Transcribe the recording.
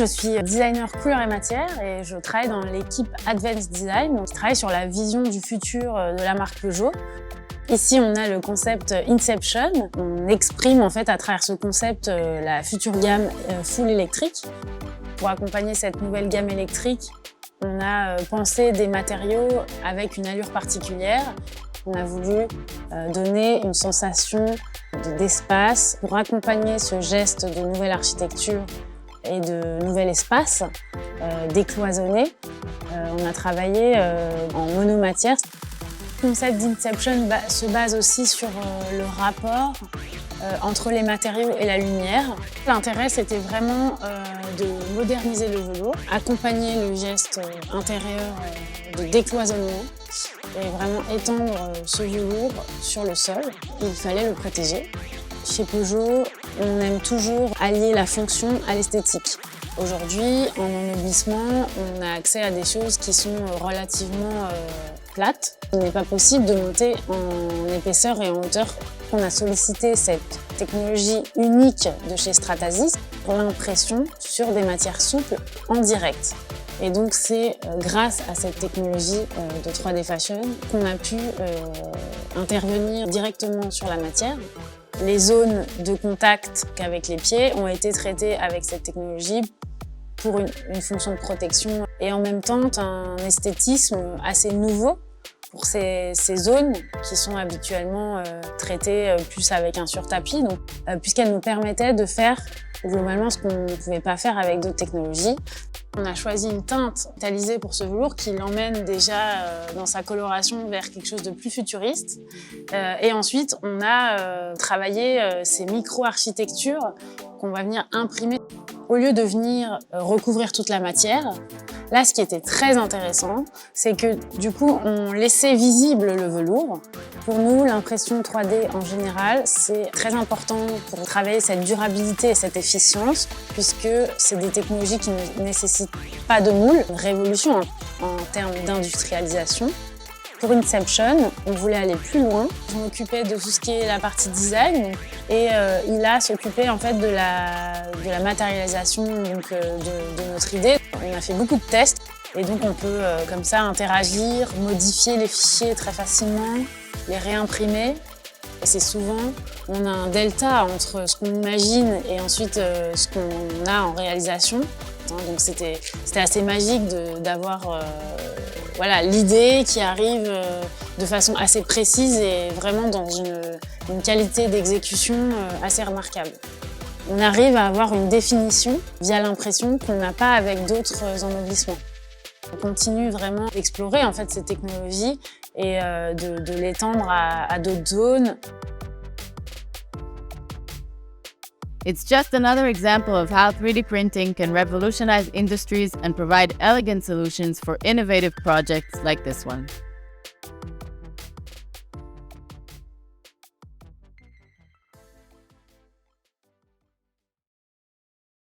Je suis designer couleurs et matières et je travaille dans l'équipe Advanced Design. Donc, je travaille sur la vision du futur de la marque Peugeot. Ici, on a le concept Inception. On exprime en fait à travers ce concept la future gamme full électrique. Pour accompagner cette nouvelle gamme électrique, on a pensé des matériaux avec une allure particulière. On a voulu donner une sensation d'espace pour accompagner ce geste de nouvelle architecture et de nouvel espace décloisonné. On a travaillé en monomatière. Le concept d'Inception se base aussi sur le rapport entre les matériaux et la lumière. L'intérêt, c'était vraiment de moderniser le velours, accompagner le geste intérieur de décloisonnement et vraiment étendre ce velours sur le sol. Il fallait le protéger. Chez Peugeot, on aime toujours allier la fonction à l'esthétique. Aujourd'hui, en ennoblissement, on a accès à des choses qui sont relativement plates. Il n'est pas possible de monter en épaisseur et en hauteur. On a sollicité cette technologie unique de chez Stratasys pour l'impression sur des matières souples en direct. Et donc c'est grâce à cette technologie de 3D Fashion qu'on a pu intervenir directement sur la matière. Les zones de contact qu'avec les pieds ont été traitées avec cette technologie pour une fonction de protection et en même temps un esthétisme assez nouveau pour ces zones qui sont habituellement traitées plus avec un surtapis, puisqu'elles nous permettaient de faire globalement ce qu'on ne pouvait pas faire avec d'autres technologies. On a choisi une teinte métallisée pour ce velours qui l'emmène déjà dans sa coloration vers quelque chose de plus futuriste. Et ensuite, on a travaillé ces micro-architectures qu'on va venir imprimer. Au lieu de venir recouvrir toute la matière, là, ce qui était très intéressant, c'est que du coup, on laissait visible le velours. Pour nous, l'impression 3D en général, c'est très important pour travailler cette durabilité et cette efficience, puisque c'est des technologies qui ne nécessitent pas de moule, une révolution en termes d'industrialisation. Pour Inception, on voulait aller plus loin. Je m'occupais de tout ce qui est la partie design et il a s'occupé en fait de la matérialisation donc, de notre idée. On a fait beaucoup de tests et donc on peut comme ça interagir, modifier les fichiers très facilement, les réimprimer. Et c'est souvent, on a un delta entre ce qu'on imagine et ensuite ce qu'on a en réalisation. Donc c'était assez magique d'avoir voilà, l'idée qui arrive de façon assez précise et vraiment dans une qualité d'exécution assez remarquable. On arrive à avoir une définition via l'impression qu'on n'a pas avec d'autres ennoblissements. On continue vraiment d'explorer en fait ces technologies et de l'étendre à d'autres zones. It's just another example of how 3D printing can revolutionize industries and provide elegant solutions for innovative projects like this one.